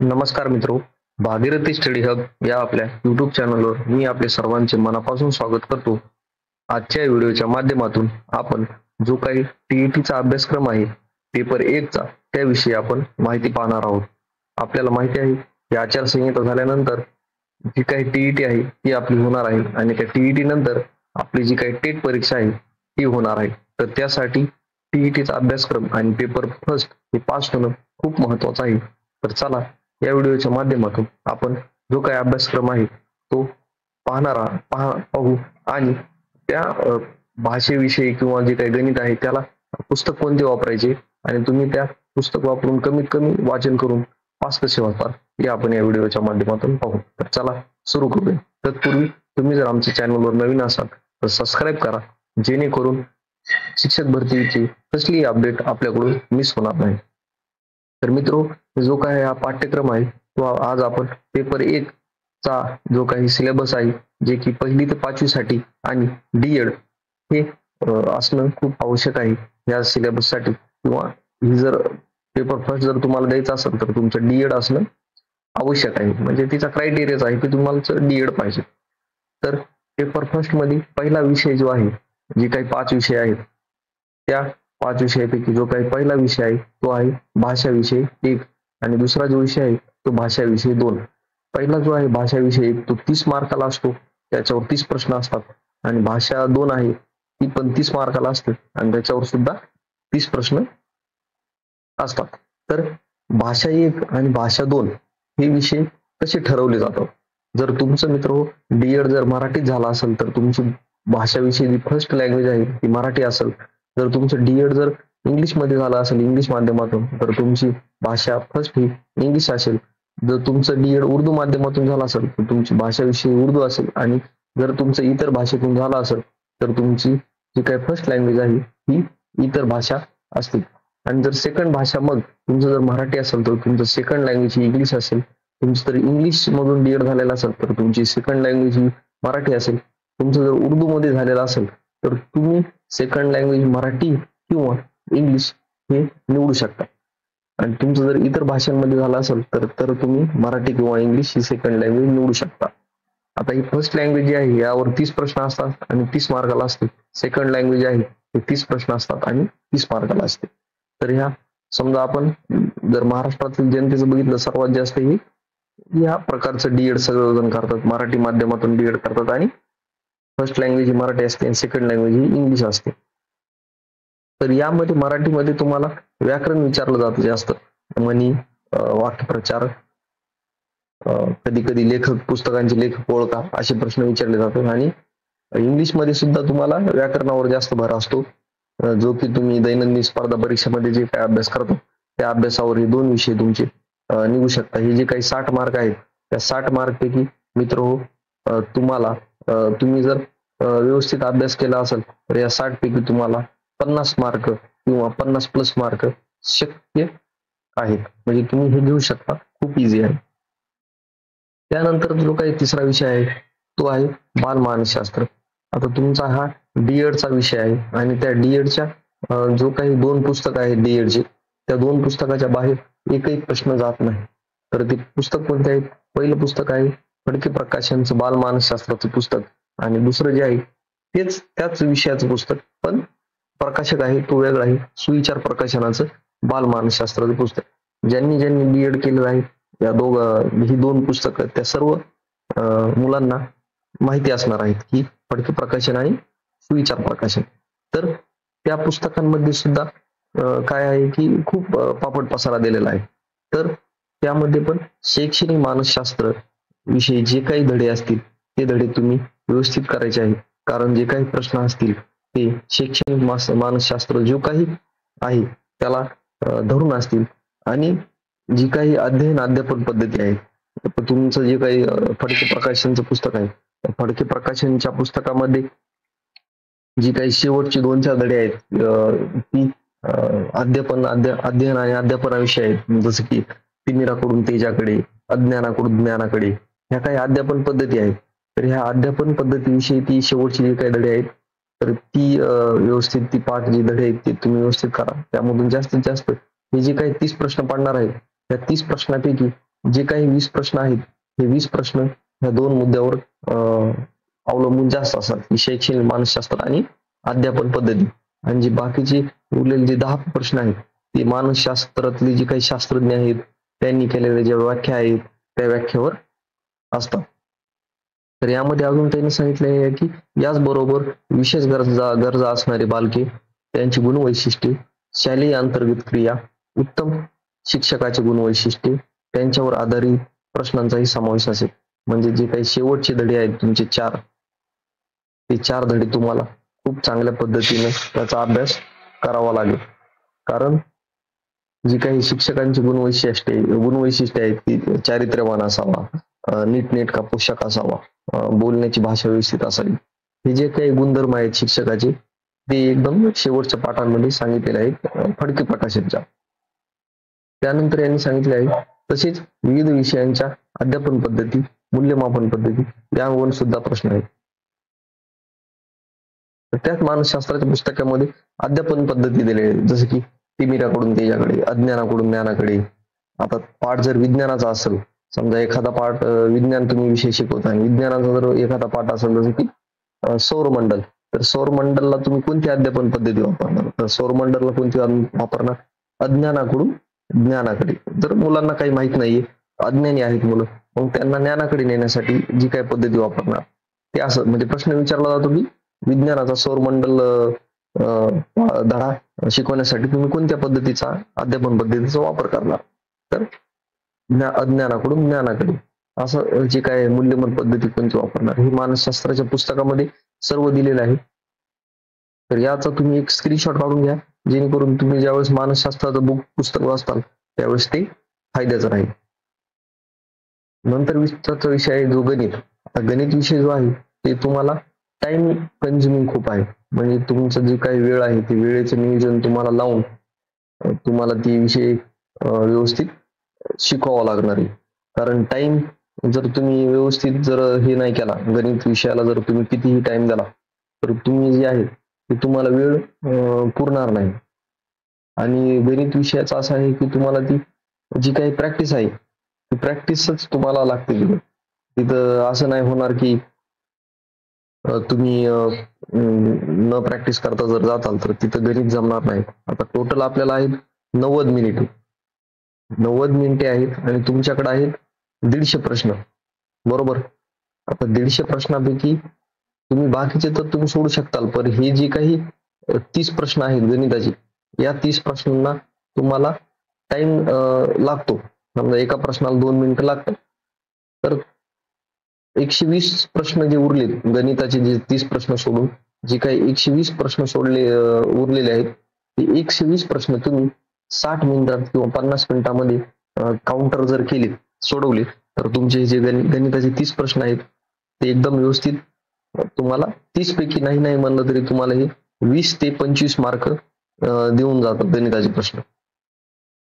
नमस्कार मित्रो, Bhagirathi study hub या आपल्या युट्यूब चॅनलवर मी आपले सर्वांचे मनापासून स्वागत करतो. आजच्या व्हिडिओच्या माध्यमातून आपण जो काही टीईटीचा अभ्यासक्रम आहे पेपर 1 चा त्याविषयी आपण माहिती पाहणार आहोत. आपल्याला माहिती आहे की आचारसंहिता झाल्यानंतर जी काही टीईटी आहे ती आपली होणार आहे आणि त्या टीईटी नंतर आपली जी काही टेट परीक्षा आहे ती होणार आहे. तर त्यासाठी टीईटीचा अभ्यासक्रम आणि पेपर फर्स्ट हे पास होणं खूप महत्वाचं आहे. तर चला या व्हिडिओच्या माध्यमातून आपण जो काही अभ्यासक्रम आहे तो पाहू आणि त्या भाषेविषयी किंवा जे काही गणित आहे त्याला पुस्तक कोणते वापरायचे आणि तुम्ही त्या पुस्तक वापरून कमीत कमी वाचन करून पास कसे होतात हे आपण या व्हिडिओच्या माध्यमातून पाहू. तर चला सुरू करूया. तत्पूर्वी तुम्ही जर आमच्या चॅनलवर नवीन असाल तर सबस्क्राईब करा, जेणेकरून शिक्षक भरतीची कसलीही अपडेट आपल्याकडून मिस होणार नाही. तर मित्रो, जो काही हा पाठ्यक्रम आहे तो आज आपण पेपर 1 चा जो काही सिलेबस आहे जे की 1ली ते 5वी साठी आणि डीएड हे असणं खूप आवश्यक आहे या सिलेबस साठी. किंवा ही जर पेपर फर्स्ट जर तुम्हाला द्यायचा असेल तर तुमचं डीएड असणं आवश्यक आहे. म्हणजे तिचा क्रायटेरिया आहे की तुम्हाला डीएड पाहिजे. तर पेपर फर्स्ट मध्ये पहिला विषय जो आहे, जे काही 5 विषय आहेत त्या 5 विषयापैकी जो काही पहिला विषय आहे तो आहे भाषा विषय 1 आणि दुसरा जो विषय आहे तो भाषा विषय 2. पहिला जो आहे भाषा विषय 1 तो 30 मार्काला असतो, त्याच्यावर 30 प्रश्न असतात. आणि भाषा 2 आहे ती पण 30 मार्काला असते आणि त्याच्यावर सुद्धा 30 प्रश्न असतात. तर भाषा 1 आणि भाषा 2 हे विषय कसे ठरवले जातात? जर तुमचं मित्र डीएड जर मराठीत झाला असेल तर तुमची भाषा विषय जी फर्स्ट लँग्वेज आहे ती मराठी असेल. जर तुमचं डीएड जर इंग्लिश मध्ये झालं असेल इंग्लिश माध्यमातून तर तुमची भाषा फर्स्ट ही इंग्लिश असेल. जर तुमचं डीएड उर्दू माध्यमातून झालं असेल तर तुमची भाषा विषय उर्दू असेल. आणि जर तुमचं इतर भाषेतून झालं असेल तर तुमची जी काही फर्स्ट लँग्वेज आहे ही इतर भाषा असतील. आणि जर सेकंड भाषा मग तुमचं जर मराठी असेल तर तुमचं सेकंड लँग्वेज ही इंग्लिश असेल. तुमचं जर इंग्लिश मधून डीएड झालेला असेल तर तुमची सेकंड लँग्वेज ही मराठी असेल. तुमचं जर उर्दू मध्ये झालेलं असेल तर तुम्ही सेकंड लँग्वेज मराठी किंवा इंग्लिश हे निवडू शकता. आणि तुमचं जर इतर भाषांमध्ये झालं असेल तर तुम्ही मराठी किंवा इंग्लिश ही सेकंड लँग्वेज निवडू शकता. आता ही फर्स्ट लँग्वेज जी आहे यावर 30 प्रश्न असतात आणि 30 मार्काला असते. सेकंड लँग्वेज आहे ते 30 प्रश्न असतात आणि 30 मार्काला असते. तर ह्या समजा आपण जर महाराष्ट्रातील जनतेचं बघितलं सर्वात जास्त ही या प्रकारचं डीएड सगळेजण करतात. मराठी माध्यमातून डीएड करतात आणि फर्स्ट लँग्वेज ही मराठी असते आणि सेकंड लँग्वेज ही इंग्लिश असते. तर यामध्ये मराठीमध्ये तुम्हाला व्याकरण विचारलं जातं जास्त. म्हणी, वाक्यप्रचार, कधी कधी लेखक, पुस्तकांचे लेखक ओळखा असे प्रश्न विचारले जातात. आणि इंग्लिश मध्ये सुद्धा तुम्हाला व्याकरणावर जास्त भर असतो, जो की तुम्ही दैनंदिन स्पर्धा परीक्षेमध्ये जे काय अभ्यास करतो त्या अभ्यासावर हे 2 विषय तुमचे निघू शकता. हे जे काही 60 मार्क आहेत त्या 60 मार्क पैकी मित्र हो तुम्हाला तुम्ही जर व्यवस्थित अभ्यास केला असेल तर या 60 पैकी तुम्हाला 50 मार्क किंवा 50+ मार्क शक्य आहेत. म्हणजे तुम्ही हे घेऊ शकता, खूप इझी आहे. त्यानंतर जो काही तिसरा विषय आहे तो आहे बालमानसशास्त्र. आता तुमचा हा डीएडचा विषय आहे आणि त्या डीएडच्या जो काही 2 पुस्तक आहेत डीएडचे त्या 2 पुस्तकाच्या बाहेर एकही प्रश्न जात नाही. तर ते पुस्तक कोणते आहेत? पहिलं पुस्तक आहे फडके प्रकाशनचं बालमानसशास्त्राचं पुस्तक आणि दुसरं जे आहे त्याच विषयाचं पुस्तक पण प्रकाशक आहे तो वेगळा आहे, सुविचार प्रकाशनाचं बालमानसशास्त्राचं पुस्तक. ज्यांनी डीएड केलेलं आहे या ही 2 पुस्तकं त्या सर्व मुलांना माहिती असणार आहेत की फडके प्रकाशन आणि सुविचार प्रकाशन. तर त्या पुस्तकांमध्ये सुद्धा काय आहे की खूप पापड पसारा दिलेला आहे. तर त्यामध्ये पण शैक्षणिक मानसशास्त्र विषयी जे काही धडे असतील ते धडे तुम्ही व्यवस्थित करायचे आहेत. कारण जे काही प्रश्न असतील ते शैक्षणिक मानसशास्त्र जो काही आहे त्याला धरून असतील. आणि जी काही अध्यापन पद्धती आहे, तुमचं जे काही फडके प्रकाशनचं पुस्तक आहे फडके प्रकाशनच्या पुस्तकामध्ये जी काही शेवटची 2-4 धडे आहेत ती अध्ययन आणि अध्यापनाविषयी आहेत. जसं की तिमिराकडून तेजाकडे, अज्ञानाकडून ज्ञानाकडे, ह्या काही अध्यापन पद्धती आहेत. तर ह्या अध्यापन पद्धतीविषयी ती शेवटची जी काही धडे आहेत तर ती व्यवस्थित ती पाठ जी धडे आहेत ते तुम्ही व्यवस्थित करा. त्यामधून जास्तीत जास्त हे जे काही 30 प्रश्न पडणार आहेत त्या 30 प्रश्नापैकी जे काही 20 प्रश्न आहेत हे 20 प्रश्न ह्या दोन मुद्द्यावर अवलंबून जास्त असतात, की शैक्षणिक मानसशास्त्र आणि अध्यापन पद्धती. आणि जे बाकीचे उरलेले जे 10 प्रश्न आहेत ते मानसशास्त्रातले जे काही शास्त्रज्ञ आहेत त्यांनी केलेल्या ज्या व्याख्या आहेत त्या व्याख्येवर असतात. तर यामध्ये अजून त्यांनी सांगितले आहे की याचबरोबर विशेष गरजा असणारे बालके, त्यांची गुणवैशिष्ट्ये, शालेय अंतर्गत क्रिया, उत्तम शिक्षकाचे गुणवैशिष्ट्ये, त्यांच्यावर आधारित प्रश्नांचाही समावेश असेल. म्हणजे जे काही शेवटचे धडे आहेत तुमचे 4, ते 4 धडे तुम्हाला खूप चांगल्या पद्धतीने त्याचा अभ्यास करावा लागेल. कारण जी काही शिक्षकांची गुणवैशिष्ट्ये आहेत की चारित्र्यवान असावा, नीटनेटका पोशाख असावा, बोलण्याची भाषा व्यवस्थित असावी, हे जे काही गुणधर्म आहेत शिक्षकाचे ते एकदम शेवटच्या पाठांमध्ये सांगितलेले आहेत फडके प्रकाशनच्या. त्यानंतर यांनी सांगितले आहे तसेच विविध विषयांच्या अध्यापन पद्धती, मूल्यमापन पद्धती यावर सुद्धा प्रश्न आहेत. त्याच मानसशास्त्राच्या पुस्तकामध्ये अध्यापन पद्धती दिलेली आहे, जसं की तिमिराकडून तेजाकडे, अज्ञानाकडून ज्ञानाकडे. आता पाठ जर विज्ञानाचा असेल, समजा एखादा पाठ विज्ञान तुम्ही विषय शिकवता आणि विज्ञानाचा जर एखादा पाठ असेल जसं की सौरमंडल, तर सौरमंडलला तुम्ही कोणती अध्यापन पद्धती वापरणार? तर सौरमंडलला कोणती वापरणार? अज्ञानाकडून ज्ञानाकडे. जर मुलांना काही माहित नाहीये, अज्ञानी आहेत मुलं, मग त्यांना ज्ञानाकडे नेण्यासाठी जी काही पद्धती वापरणार ते असं, म्हणजे प्रश्न विचारला जातो की विज्ञानाचा सौरमंडल धडा शिकवण्यासाठी तुम्ही कोणत्या पद्धतीचा, अध्यापन पद्धतीचा वापर करणार? तर अज्ञानाकडून ज्ञानाकडे असं जे काय मूल्यमापन पद्धती कोणती वापरणार हे मानसशास्त्राच्या पुस्तकामध्ये सर्व दिलेलं आहे. तर याचा तुम्ही एक स्क्रीनशॉट काढून घ्या, जेणेकरून तुम्ही ज्यावेळेस मानसशास्त्राचं पुस्तक वाचताल त्यावेळेस ते फायद्याचं राहील. नंतर विषय आहे जो गणित. आता गणित विषय जो आहे ते तुम्हाला टाइम कन्झ्युमिंग खूप आहे. म्हणजे तुमचं जे काही वेळ आहे ते वेळेचं नियोजन तुम्हाला लावून तुम्हाला ती विषय व्यवस्थित शिकवावा लागणार आहे. कारण टाइम जर तुम्ही व्यवस्थित जर हे नाही केला, गणित विषयाला जर तुम्ही कितीही टाइम दिला तर तुम्ही जे आहे ते तुम्हाला वेळ पुरणार नाही. आणि गणित विषयाचा असा आहे की तुम्हाला ती जी काही प्रॅक्टिस आहे ती प्रॅक्टिसच तुम्हाला लागते. तिथं असं नाही होणार की तुम्ही न प्रॅक्टिस करता जर जाताल तर तिथं गणित जमणार नाही. आता टोटल आपल्याला आहेत 90 मिनिटे, 90 मिनिटे आहेत आणि तुमच्याकडे आहेत 150 प्रश्न, बरोबर. आता 150 प्रश्नापैकी तुम्ही बाकीचे तर तुम्ही सोडू शकताल, पण हे जे काही 30 प्रश्न आहेत गणिताचे, या 30 प्रश्नांना तुम्हाला टाइम लागतो. समजा एका प्रश्नाला 2 मिनिटं लागतात, तर 120 प्रश्न जे उरलेत गणिताचे, जे 30 प्रश्न सोडून जे काही 120 प्रश्न उरलेले आहेत, ते 120 प्रश्न तुम्ही 60 मिनिटात किंवा 50 मिनिटांमध्ये काउंटर जर केले, सोडवले, तर तुमचे जे गणिताचे 30 प्रश्न आहेत ते एकदम व्यवस्थित तुम्हाला 30 पैकी नाही म्हणलं तरी तुम्हाला हे 20 ते 25 मार्क देऊन जातात गणिताचे प्रश्न.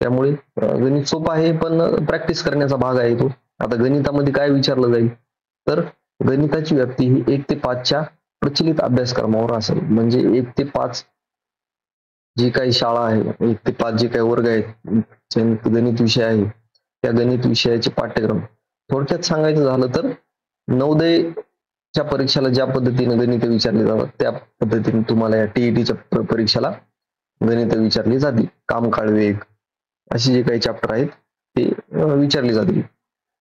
त्यामुळे गणित सोपं आहे, पण प्रॅक्टिस करण्याचा भाग आहे तो. आता गणितामध्ये काय विचारलं जाईल, तर गणिताची व्याप्ती ही 1 ते 5च्या प्रचलित अभ्यासक्रमावर असेल. म्हणजे 1 ते 5 जी काही शाळा आहे, 1 ते 5 जे काही वर्ग आहेत, गणित विषय आहे, त्या गणित विषयाचे पाठ्यक्रम थोडक्यात सांगायचं झालं तर नवोदयच्या परीक्षेला ज्या पद्धतीने गणित विचारले जातात त्या पद्धतीने तुम्हाला या टीईटीच्या परीक्षेला गणित विचारली जातील. कामकाळ वेग असे जे काही चॅप्टर आहेत ते विचारले जातील.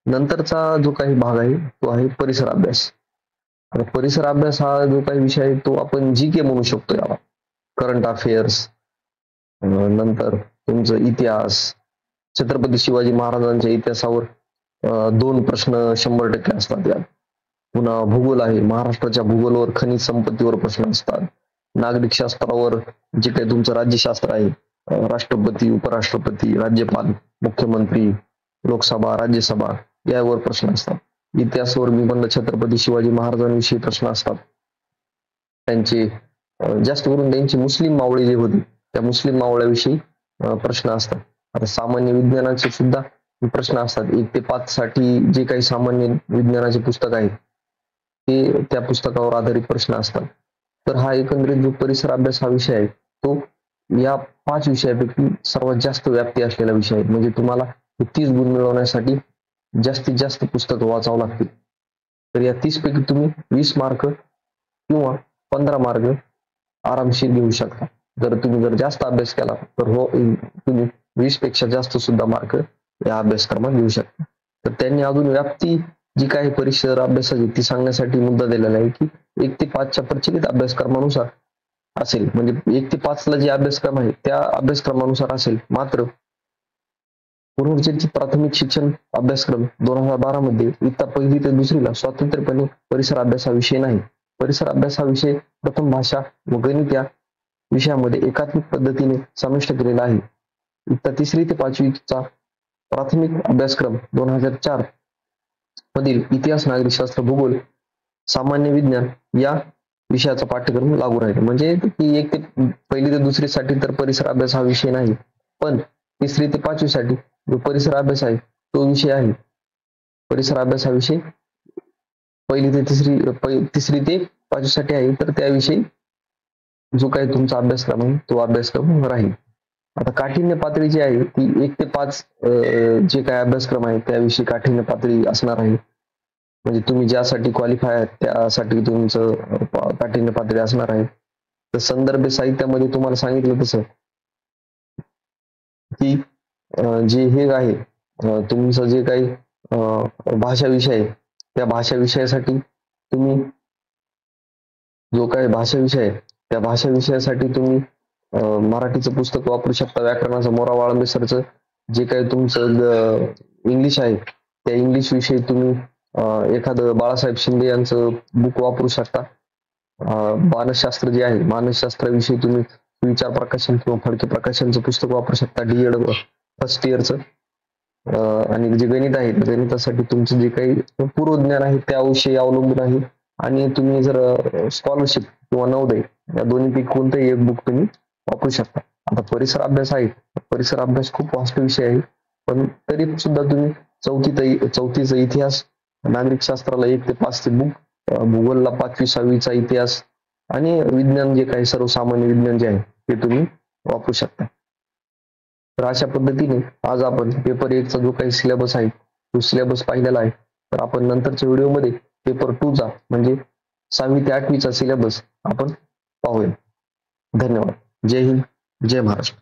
नंतरचा जो काही भाग आहे तो आहे परिसर अभ्यास. परिसर अभ्यास हा जो काही विषय आहे तो आपण जीके म्हणू शकतो याला. करंट अफेअर्स, नंतर तुमचं इतिहास, छत्रपती शिवाजी महाराजांच्या इतिहासावर 2 प्रश्न 100% असतात यात. पुन्हा भूगोल आहे, महाराष्ट्राच्या भूगोलावर, खनिज संपत्तीवर प्रश्न असतात. नागरिक शास्त्रावर जे काही तुमचं राज्यशास्त्र आहे, राष्ट्रपती, उपराष्ट्रपती, राज्यपाल, मुख्यमंत्री, लोकसभा, राज्यसभा यावर प्रश्न असतात. इतिहासावर मी म्हणलं छत्रपती शिवाजी महाराजांविषयी प्रश्न असतात. त्यांचे जास्त करून त्यांची मुस्लिम मावळे जे होते त्या मुस्लिम मावळ्याविषयी प्रश्न असतात. आता सामान्य विज्ञानाचे सुद्धा प्रश्न असतात. 1 ते 5 साठी जे काही सामान्य विज्ञानाचे पुस्तक आहेत ते त्या पुस्तकावर आधारित प्रश्न असतात. तर हा एकंदरीत जो परिसर अभ्यास हा विषय आहे तो या 5 विषयापैकी सर्वात जास्त व्याप्ती असलेला विषय आहे. म्हणजे तुम्हाला हे 30 गुण मिळवण्यासाठी जास्तीत जास्त पुस्तकं वाचावं लागतील. तर या 30 पैकी तुम्ही 20 मार्क किंवा 15 मार्क आरामशीर घेऊ शकता. जर जास्त अभ्यास केला तर तुम्ही 20 पेक्षा जास्त सुद्धा मार्क या अभ्यासक्रमात घेऊ शकता. तर त्यांनी अजून व्याप्ती जी काही परिसर अभ्यासाची ती सांगण्यासाठी मुद्दा दिलेला आहे की 1 ते 5च्या प्रचलित अभ्यासक्रमानुसार असेल, म्हणजे 1 ते 5 ला जे अभ्यासक्रम आहे त्या अभ्यासक्रमानुसार असेल. मात्र पुनर्रचित प्राथमिक शिक्षण अभ्यासक्रम 2012 मध्ये इयत्ता 1ली ते 2रीला स्वतंत्रपणे परिसर अभ्यास हा विषय नाही. परिसर अभ्यास हा विषय प्रथम भाषा व गणित या विषयामध्ये एकात्मिक पद्धतीने समाविष्ट केलेला आहे. इयत्ता 3री ते 5वीचा प्राथमिक अभ्यासक्रम 2004 मधील इतिहास, नागरिकशास्त्र, भूगोल, सामान्य विज्ञान या विषयाचा पाठ्यक्रम लागू राहील. म्हणजे की 1 ते 1ली ते 2री साठी तर परिसर अभ्यास हा विषय नाही, पण 3री ते 5वी साठी जो परिसर अभ्यास आहे तो विषय आहे. परिसर अभ्यास हा विषय 1ली ते 3री ते 5वी साठी आहे, तर त्याविषयी जो काही तुमचा अभ्यासक्रम आहे तो अभ्यासक्रम राहील. आता काठिण्य पातळी जी आहे ती 1 ते 5 जे काही अभ्यासक्रम आहे त्याविषयी काठिण्य पातळी असणार आहे. म्हणजे तुम्ही ज्यासाठी क्वालिफाय आहात त्यासाठी तुमचं काठिण्य पातळी असणार आहे. तर संदर्भ साहित्यामध्ये तुम्हाला सांगितलं तसं की जे हे आहे तुमचं जे काही भाषा विषय आहे त्या भाषा विषयासाठी तुम्ही जो काही भाषा विषय आहे त्या भाषा विषयासाठी तुम्ही मराठीचं पुस्तक वापरू शकता. व्याकरणाचं मोरा वाळंबे सरचं जे काही तुमचं इंग्लिश आहे त्या इंग्लिश विषयी तुम्ही एखादं बाळासाहेब शिंदे यांचं बुक वापरू शकता. मानसशास्त्र जे आहे मानसशास्त्राविषयी तुम्ही विचार प्रकाशन किंवा फडके प्रकाशनचं पुस्तक वापरू शकता डी.एड फर्स्ट इयरचं. आणि जे गणित आहे गणितासाठी तुमचं जे काही पूर्वज्ञान आहे त्याविषयी अवलंबून आहे. आणि तुम्ही जर स्कॉलरशिप किंवा नवोदय या दोन्हीपैकी कोणतंही एक बुक तुम्ही वापरू शकता. आता परिसर अभ्यास आहे, परिसर अभ्यास खूप वास्ट विषय आहे, पण तरी सुद्धा तुम्ही चौथीचा इतिहास, नागरिकशास्त्राला 1 ते 5चे बुक, भूगोलला 5वी 6वीचा इतिहास आणि विज्ञान जे काही सर्वसामान्य विज्ञान जे आहे ते तुम्ही वापरू शकता. तर अशा पद्धतीने आज आपण पेपर 1चा जो काही सिलेबस आहे तो सिलेबस पाहिलेला आहे. तर आपण नंतरच्या व्हिडिओमध्ये पेपर 2चा म्हणजे 6वी ते 8वीचा सिलेबस आपण पाहूया. धन्यवाद. जय हिंद, जय महाराष्ट्र.